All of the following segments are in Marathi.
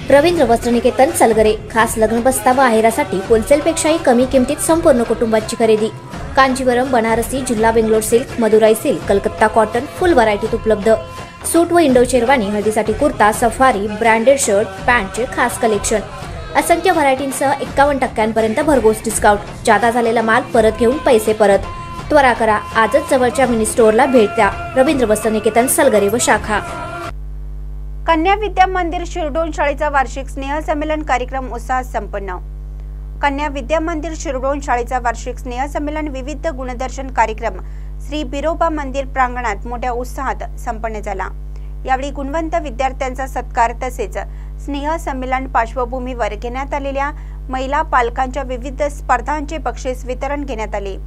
रवींद्र वस्त्रनिकेतन सलगरे खास लग्न बस्ता व आहेरासाठी होलसेलपेक्षाही कमी किमतीत संपूर्ण कुटुंबाची खरेदी। कांजीवरम, बनारसी, जिल्हा Bangalore silk, Madurai silk, Calcutta cotton full व्हरायटीत उपलब्ध। सूट व इंडो शेरवानी, हळदीसाठी कुर्ता, सफारी, ब्रँडेड शर्ट, पॅन्टचे खास कलेक्शन। असंख्य व्हरायटींसह 51% भरघोस डिस्काउंट। जादा झालेला माल परत घेऊन पैसे परत। त्वरा करा, आजच जवळच्या मिनी स्टोअरला भेट द्या। रवींद्र वस्त्रनिकेतन सलगरे व शाखा। कन्या विद्या मंदिर शिरडोन शाळेचा वार्षिक स्नेहसंमेलन कार्यक्रम उत्साहात संपन्न। कन्या विद्या मंदिर शिरडोन शाळेचा वार्षिक स्नेहसंमेलन विविध गुणदर्शन कार्यक्रम श्री बिरोबा मंदिर प्रांगणात मोठ्या उत्साहात संपन्न झाला। यावेळी गुणवंत विद्यार्थ्यांचा सत्कार तसेच स्नेहसंमेलन पार्श्वभूमीवर घेण्यात आलेल्या महिला पालकांच्या विविध स्पर्धांचे बक्षीस वितरण घेण्यात आले।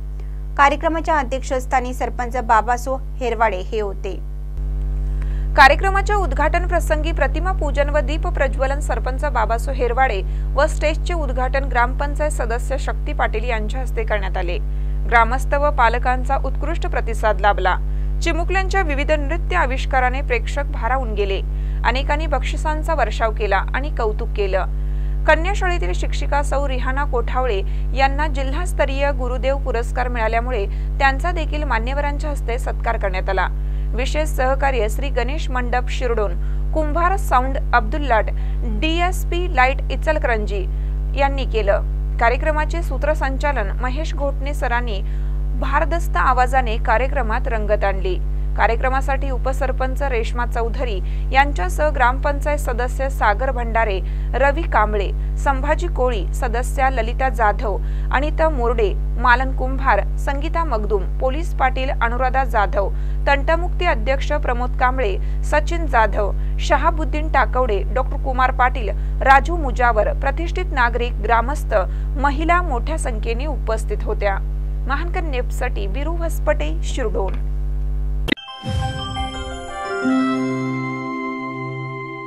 कार्यक्रमाच्या अध्यक्षस्थानी सरपंच बाबासो हेरवाडे हे होते। कार्यक्रमाच्या उद्घाटन प्रसंगी प्रतिमा पूजन व दीप प्रज्वलन सरपंच बाबासो हेरवाडे व स्टेजचे उद्घाटन ग्रामपंचायत सदस्य शक्ती पाटील यांच्या हस्ते करण्यात आले। ग्रामस्थ व पालकांचा उत्कृष्ट प्रतिसाद लाभला। चिमुकल्यांच्या विविध नृत्य आविष्काराने प्रेक्षक भारावून गेले। अनेकांनी बक्षिसांचा वर्षाव केला आणि कौतुक केलं। कन्या शाळेतील शिक्षिका सौ रिहाना कोठावळे यांना जिल्हास्तरीय गुरुदेव पुरस्कार मिळाल्यामुळे त्यांचा देखील मान्यवरांच्या हस्ते सत्कार करण्यात आला। विशेष सहकार्य श्री गणेश मंडप शिरडोन, कुंभार साऊंड अब्दुल्लाट, डीएसपी लाईट इचलकरंजी यांनी केलं। कार्यक्रमाचे सूत्रसंचालन महेश घोटणे सरांनी भारदस्त आवाजाने कार्यक्रमात रंगत आणली। कार्यक्रमासाठी उपसरपंच रेश्मा चौधरी यांच्यासह ग्रामपंचायत सदस्य सागर भंडारे, रवी कांबळे, संभाजी कोळी, सदस्या ललिता जाधव, अनिता मोरडे, मालन कुंभार, संगीता मगदूम, पोलीस पाटील अनुराधा जाधव, तंटमुक्ती अध्यक्ष प्रमोद कांबळे, सचिन जाधव, शहाबुद्दीन टाकवडे, डॉक्टर कुमार पाटील, राजू मुजावर, प्रतिष्ठित नागरिक, ग्रामस्थ, महिला मोठ्या संख्येने उपस्थित होत्या। महानकर न्यूजसाठी बिरू हसपटे, शिरडोन।